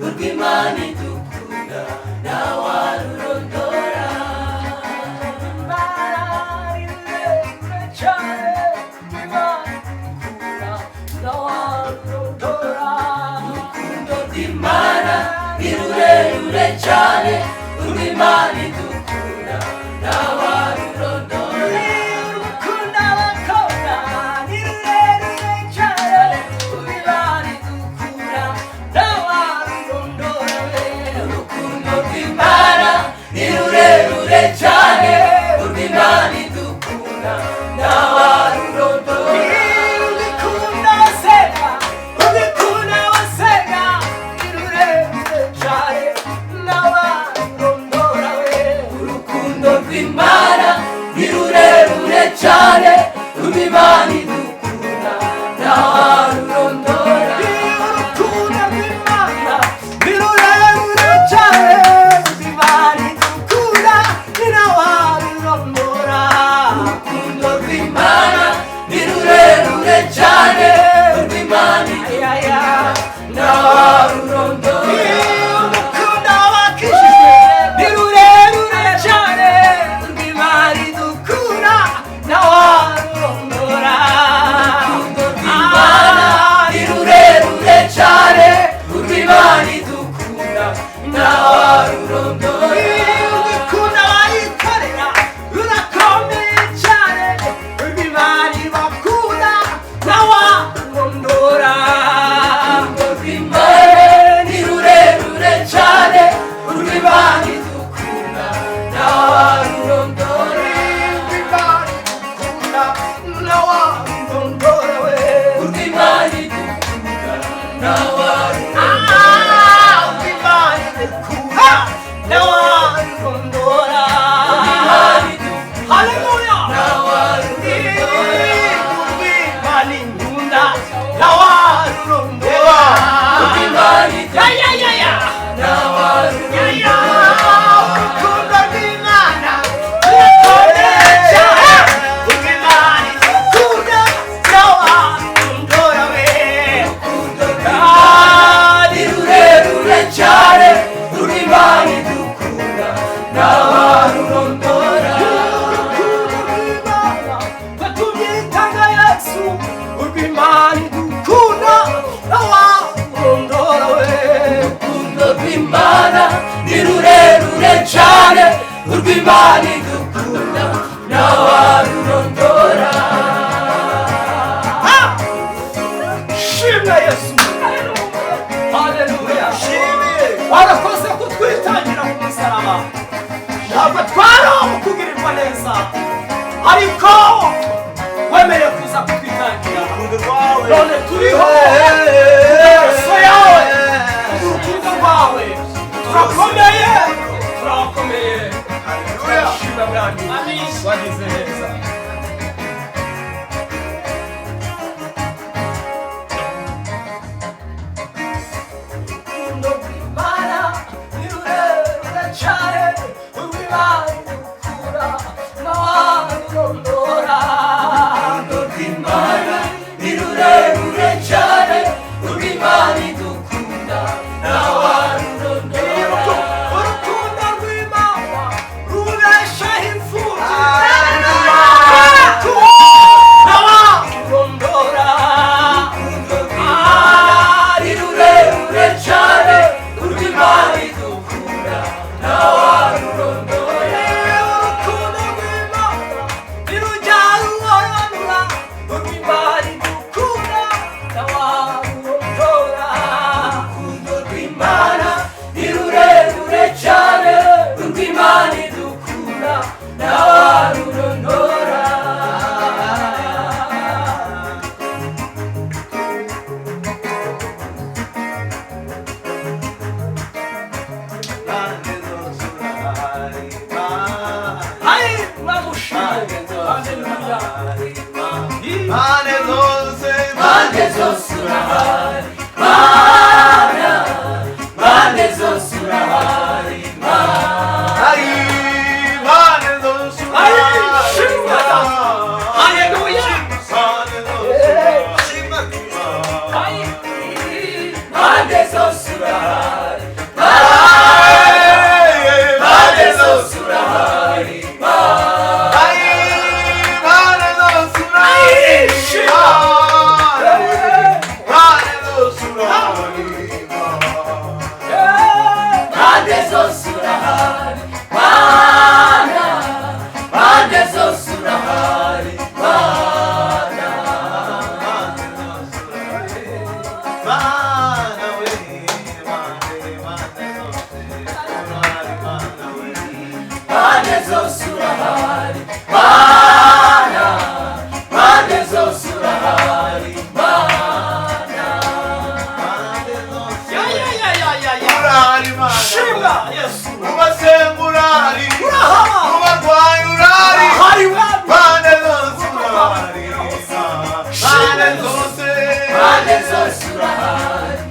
urw'Imana idukunda ntawarurondora. Urukundo rw'Imana ni rurerure cyane, urw'Imana idukunda ntawarurondora. Urukundo abakobwa ni rurerure cyane, urw'Imana idukunda ntawarurondora. Urukundo rw'Imana ni rurerure cyane, urw'Imana idukunda ntawarurondora. Imana ni rurerure cyane, urw'Imana idukunda ntawarurondora. Urukundo rw'Imana ni rurerure cyane, urw'Imana idukunda ntawarurondora. Urukundo rw'Imana ni rurerure cyane, urw'Imana idukunda ntawarurondora. Urukundo abakijijwe ni rurerure cyane, urw'Imana idukunda ntawarurondora. Urukundo rw'Imana ni rurerure cyane, urw'Imana idukunda ntawarurondora. Urukunda abayikorera rurakomeye cyane, urw'Imana ibakunda ntawarurondora. Urukundo rw'Imana ni rurerure cyane, urw'Imana idukunda ntawarurondora. Urw'Imana idukunda ntawarurondora. Haleluya. Urw'Imana ikunda ntawarurondora. Urw'Imana idukunda ntawarurondora. Urukundo rw'Imana rurakomeye cyane, urw'Imana idukunda ntawarurondora. Urukundo rw'Imana ni rurerure cyane, urw'Imana idukunda ntawarurondora. Batubwitanga Yesu, urw'Imana idukunda ntawarurondora. Urukundo rw'Imana ni rurerure cyane, urw'Imana idukunda ntawarurondora. Shimwa Yesu, haleluya. Warakoze kutwitangira ku musaraba, ntabwo twaronka kugirirwa neza, ariko wemereye kuza kutwitangira. None turiho amaraso yawe, urukundo rwawe, turakomeye, turakomeye. Shimwa Mwami, wagize neza. Urukundo rw'Imana ni rurerure cyane, urw'Imana idukunda ntawarurondora. Urukundo rw'Imana ni rurerure cyane, urw'Imana idukunda ntawarurondora. Urukundo rw'Imana rubeshaho imfubyi ntawarurondora. Urukundo rw'Imana ni rurerure cyane, urw'Imana idukunda ntawarurondora. Urukundo rw'Imana ntirujya ruhoranura, urw'Imana idukunda ntawarurondora. Urukundo rw'Imana ni rurerure cyane, urw'Imana idukunda ntawarurondora. Impande zose urahari Mana, impande zose urahari Mana. Impande zose urahari haleluya. Impande zose urahari zose urahari